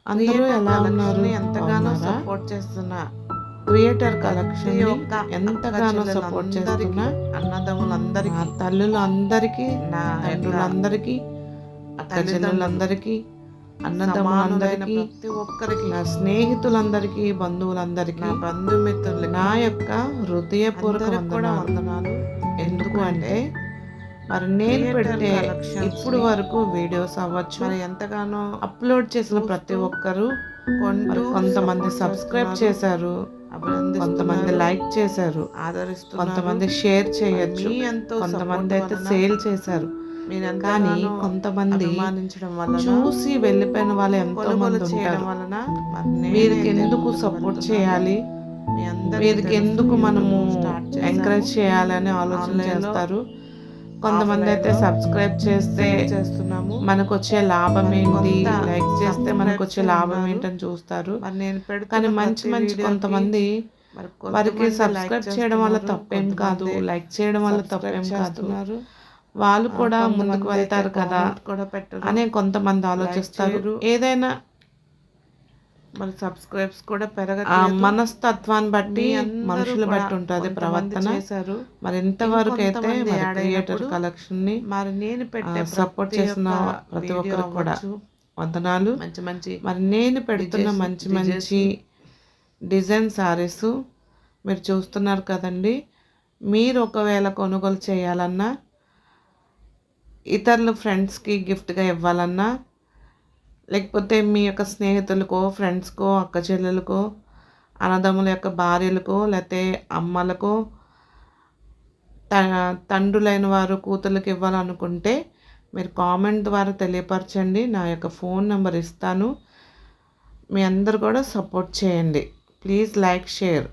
అందరూ ఎలా ఉన్నారు? ఎంతగానో బాగున్నారా? సపోర్ట్ చేస్తున్న క్రియేటర్ కలెక్షన్ ఒక్క ఎంతగానో సపోర్ట్ చేస్తున్న అన్నదమ్ములందరికీ, తల్లులందరికీ, నా తండ్రులందరికీ, అక్క చెల్లెలందరికీ, అన్నదమ్ములందరికీ, ప్రతి ఒక్కరికి, నా స్నేహితులందరికీ, బంధువులందరికీ, నా బంధుమిత్రులకి, నా యొక్క హృదయపూర్వక అందరికి కూడా వందనాలు. వందనాలు. ఎందుకు అంటే మరి నేను క్రియేటర్ పెట్టే కలెక్షన్స్ని ఇప్పుడు వరకు వీడియోస్ అవ్వచ్చు, మరి ఎంతగానో అప్లోడ్ చేసిన ప్రతి ఒక్కరు మరి కొంతమంది సబ్స్క్రైబ్ చేశారు, కొంతమంది లైక్ చేశారు, ఆదరిస్తున్నారు, కొంతమంది షేర్ చేయొచ్చు, మీ ఎంతో కొంతమంది అయితే support సేల్ చేశారు. కానీ కొంతమంది చూసి వెళ్ళిపోయిన వాళ్ళు ఎంతో మంది ఉంటారు. వలన వీరికి ఎందుకు సపోర్ట్ చేయాలి, వీరికి ఎందుకు మనము ఎంకరేజ్ చేయాలని ఆలోచన చేస్తారు. కొంతమంది అయితే సబ్స్క్రైబ్ చేస్తే చేస్తున్నాము, మనకు వచ్చే లాభం ఏంటి, లైక్ చేస్తే మనకు వచ్చే లాభం ఏంటని చూస్తారు. కానీ మంచి మంచి కొంతమంది వారికి సబ్స్క్రైబ్ చేయడం వల్ల తప్పేం కాదు, లైక్ చేయడం వల్ల తప్పేం కాదు, వాళ్ళు కూడా ముందుకు వెళ్తారు కదా అనే కొంతమంది ఆలోచిస్తారు. ఏదైనా మరి సబ్స్క్రైబ్స్ కూడా ఆ మనస్తత్వాన్ని బట్టి మనుషులు బట్టి ఉంటుంది ప్రవర్తన. మరి ఇంతవరకు అయితే మరి క్రియేటర్ కలెక్షన్ ని మరి నేను పెట్టే సపోర్ట్ చేసిన ప్రతి ఒక్కరికి కూడా వందనాలు. మంచి మంచి మరి నేను పెడుతున్న మంచి మంచి డిజైన్ సారీస్ మీరు చూస్తున్నారు కదండి. మీరు ఒకవేళ కొనుగోలు చేయాలన్నా, ఇతరుల ఫ్రెండ్స్కి గిఫ్ట్గా ఇవ్వాలన్నా, లేకపోతే మీ యొక్క స్నేహితులకో, ఫ్రెండ్స్కో, అక్క చెల్లెలకో, అన్నదమ్ముల యొక్క భార్యలకో, లేకపోతే అమ్మలకో, తండ్రులైన వారు కూతుర్లకు ఇవ్వాలనుకుంటే మీరు కామెంట్ ద్వారా తెలియపరచండి. నా యొక్క ఫోన్ నెంబర్ ఇస్తాను. మీ అందరు కూడా సపోర్ట్ చేయండి. Please like, share.